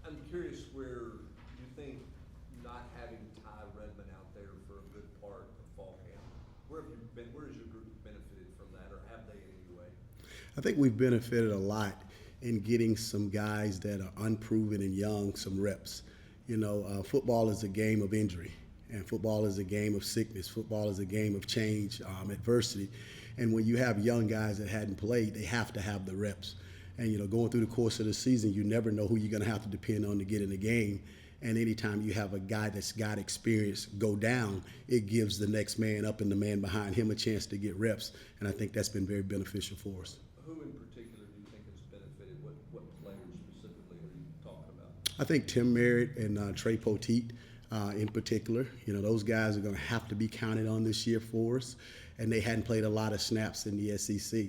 I'm curious where you think not having Ty Redmond out there for a good part of fall camp, where has your group benefited from that, or have they in any way? I think we've benefited a lot in getting some guys that are unproven and young some reps. Football is a game of injury, and football is a game of sickness. Football is a game of change, adversity. And when you have young guys that hadn't played, they have to have the reps. And, going through the course of the season, you never know who you're going to have to depend on to get in the game. And anytime you have a guy that's got experience go down, it gives the next man up and the man behind him a chance to get reps. And I think that's been very beneficial for us. Who in particular do you think has benefited? What players specifically are you talking about? I think Tim Merritt and Trey Poteet in particular, those guys are going to have to be counted on this year for us. And they hadn't played a lot of snaps in the SEC.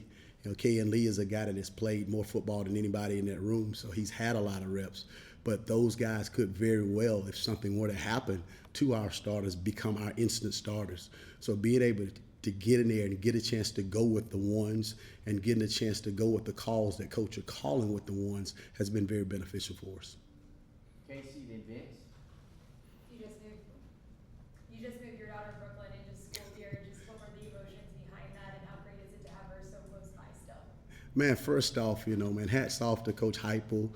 Kayan Lee is a guy that has played more football than anybody in that room, so he's had a lot of reps. But those guys could very well, if something were to happen to our starters, become our instant starters. So being able to get in there and get a chance to go with the ones and getting a chance to go with the calls that coach are calling with the ones has been very beneficial for us. Casey, then Vince. You just moved your daughter Brooklyn into school here. Just what were the emotions behind that, and how great is it to have her so close by still? Man, first off, hats off to Coach Heupel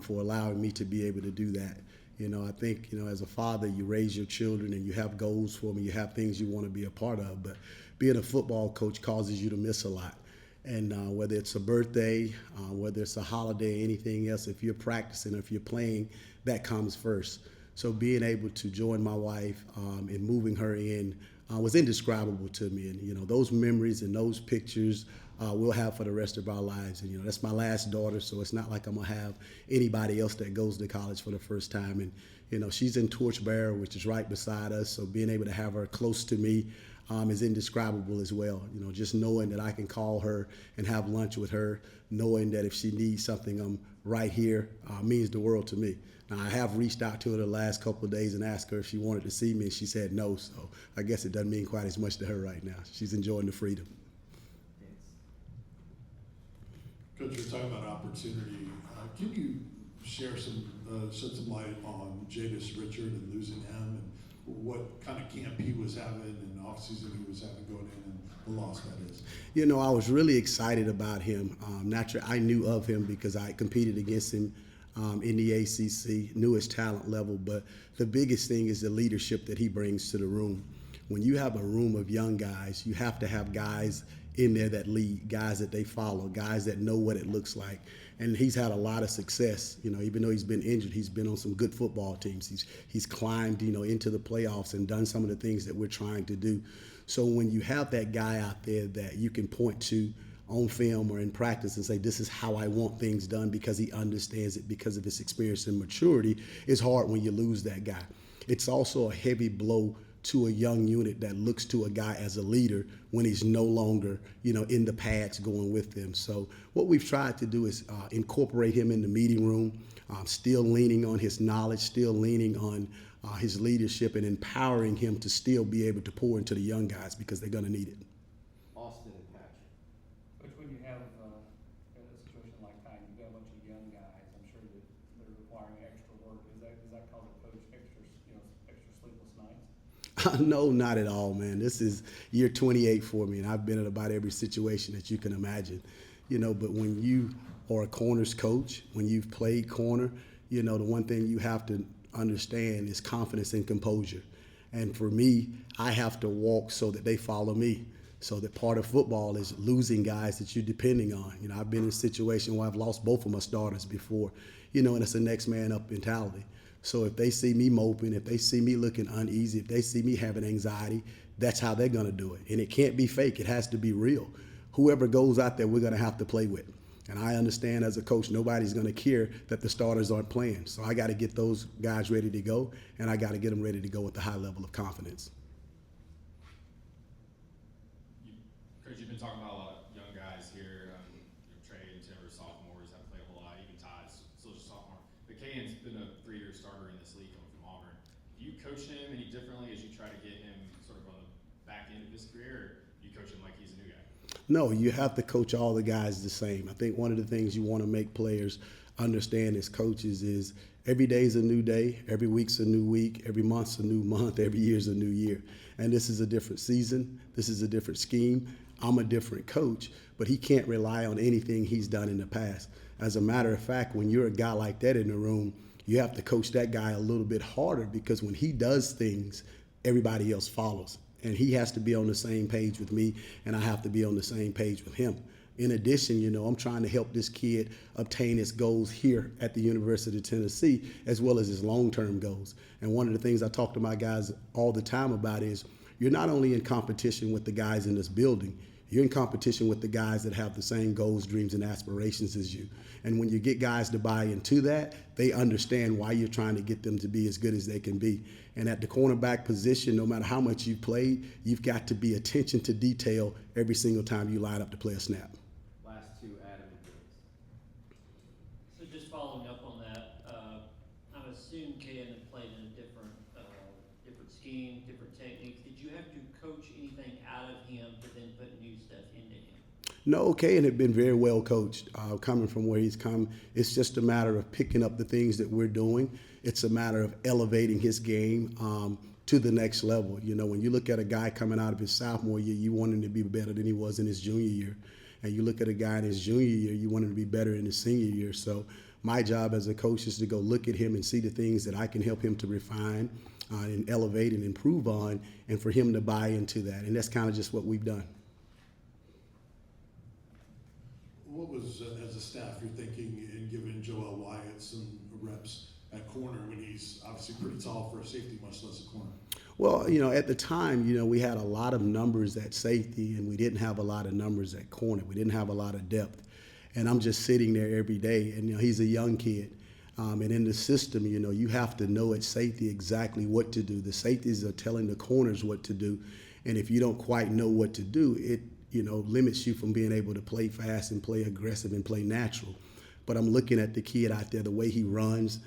for allowing me to be able to do that. I think, as a father, you raise your children and you have goals for them, you have things you want to be a part of. But being a football coach causes you to miss a lot. And whether it's a birthday, whether it's a holiday, anything else, if you're practicing, if you're playing, that comes first. So being able to join my wife and moving her in was indescribable to me. And, those memories and those pictures we'll have for the rest of our lives. And, that's my last daughter, so it's not like I'm going to have anybody else that goes to college for the first time. And, she's in Torchbearer, which is right beside us, so being able to have her close to me is indescribable as well. Just knowing that I can call her and have lunch with her, knowing that if she needs something, I'm right here, means the world to me. Now, I have reached out to her the last couple of days and asked her if she wanted to see me, and she said no, so I guess it doesn't mean quite as much to her right now. She's enjoying the freedom. Coach, you're talking about opportunity. Can you share shed some light on Jadis Richard and losing him, and what kind of camp he was having and offseason he was having going in, and the loss that is? I was really excited about him. Naturally, I knew of him because I competed against him in the ACC, knew his talent level, but the biggest thing is the leadership that he brings to the room. When you have a room of young guys, you have to have guys in there that lead, guys that they follow, guys that know what it looks like. And he's had a lot of success. Even though he's been injured, he's been on some good football teams. He's climbed, into the playoffs and done some of the things that we're trying to do. So when you have that guy out there that you can point to on film or in practice and say, this is how I want things done because he understands it because of his experience and maturity, it's hard when you lose that guy. It's also a heavy blow to a young unit that looks to a guy as a leader when he's no longer, in the pads going with them. So what we've tried to do is incorporate him in the meeting room, still leaning on his knowledge, still leaning on his leadership and empowering him to still be able to pour into the young guys because they're going to need it. Austin and Patrick. Which when you have a situation like that, you've got a bunch of young guys, I'm sure that they're requiring extra work. Does that cause a coach extra sleepless nights? No, not at all, man. This is year 28 for me, and I've been in about every situation that you can imagine. But when you are a corners coach, when you've played corner, the one thing you have to understand is confidence and composure. And for me, I have to walk so that they follow me. So that part of football is losing guys that you're depending on. I've been in a situation where I've lost both of my starters before, and it's a next man up mentality. So if they see me moping, if they see me looking uneasy, if they see me having anxiety, that's how they're going to do it. And it can't be fake. It has to be real. Whoever goes out there, we're going to have to play with. And I understand as a coach, nobody's going to care that the starters aren't playing. So I got to get those guys ready to go, and I got to get them ready to go with a high level of confidence. Coach, you've been talking about a lot of young guys here. Trey and Tim are sophomores, haven't played a whole lot. Even Todd's still just a sophomore. But Kayan's been a 3-year starter in this league coming from Auburn. Do you coach him any differently as you try to get him sort of on the back end of his career, or do you coach him like he's a new guy? No, you have to coach all the guys the same. I think one of the things you want to make players understand as coaches is every day is a new day, every week's a new week, every month's a new month, every year's a new year. And this is a different season. This is a different scheme. I'm a different coach, but he can't rely on anything he's done in the past. As a matter of fact, when you're a guy like that in the room, you have to coach that guy a little bit harder, because when he does things, everybody else follows. And he has to be on the same page with me, and I have to be on the same page with him. In addition, I'm trying to help this kid obtain his goals here at the University of Tennessee, as well as his long-term goals. And one of the things I talk to my guys all the time about is you're not only in competition with the guys in this building, you're in competition with the guys that have the same goals, dreams, and aspirations as you. And when you get guys to buy into that, they understand why you're trying to get them to be as good as they can be. And at the cornerback position, no matter how much you've played, you've got to be attention to detail every single time you line up to play a snap. Last two, Adam and Vince. So just following up on that, I assume Ken had played in a different scheme, different techniques. Did you have to coach anything out of him to then put new stuff into him? No, Kayan had been very well coached. Coming from where he's come, it's just a matter of picking up the things that we're doing. It's a matter of elevating his game to the next level. When you look at a guy coming out of his sophomore year, you want him to be better than he was in his junior year. And you look at a guy in his junior year, you want him to be better in his senior year. So my job as a coach is to go look at him and see the things that I can help him to refine and elevate and improve on, and for him to buy into that. And that's kind of just what we've done. What was, as a staff, you're thinking in giving Joel Wyatt some reps at corner when he's obviously pretty tall for a safety, much less a corner? Well, at the time, we had a lot of numbers at safety, and we didn't have a lot of numbers at corner. We didn't have a lot of depth. And I'm just sitting there every day, and he's a young kid. And in the system, you have to know at safety exactly what to do. The safeties are telling the corners what to do. And if you don't quite know what to do, it limits you from being able to play fast and play aggressive and play natural. But I'm looking at the kid out there, the way he runs.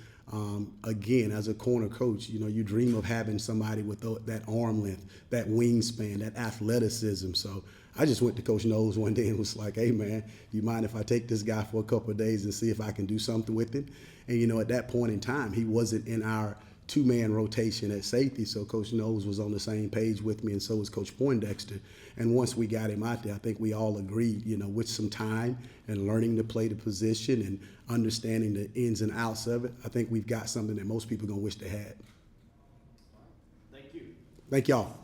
Again, as a corner coach, you dream of having somebody with that arm length, that wingspan, that athleticism. So I just went to Coach Knowles one day and was like, hey, man, you mind if I take this guy for a couple of days and see if I can do something with him? And, at that point in time, he wasn't in our two-man rotation at safety, so Coach Knowles was on the same page with me, and so was Coach Poindexter. And once we got him out there, I think we all agreed, with some time and learning to play the position and understanding the ins and outs of it, I think we've got something that most people are going to wish they had. Thank you. Thank y'all.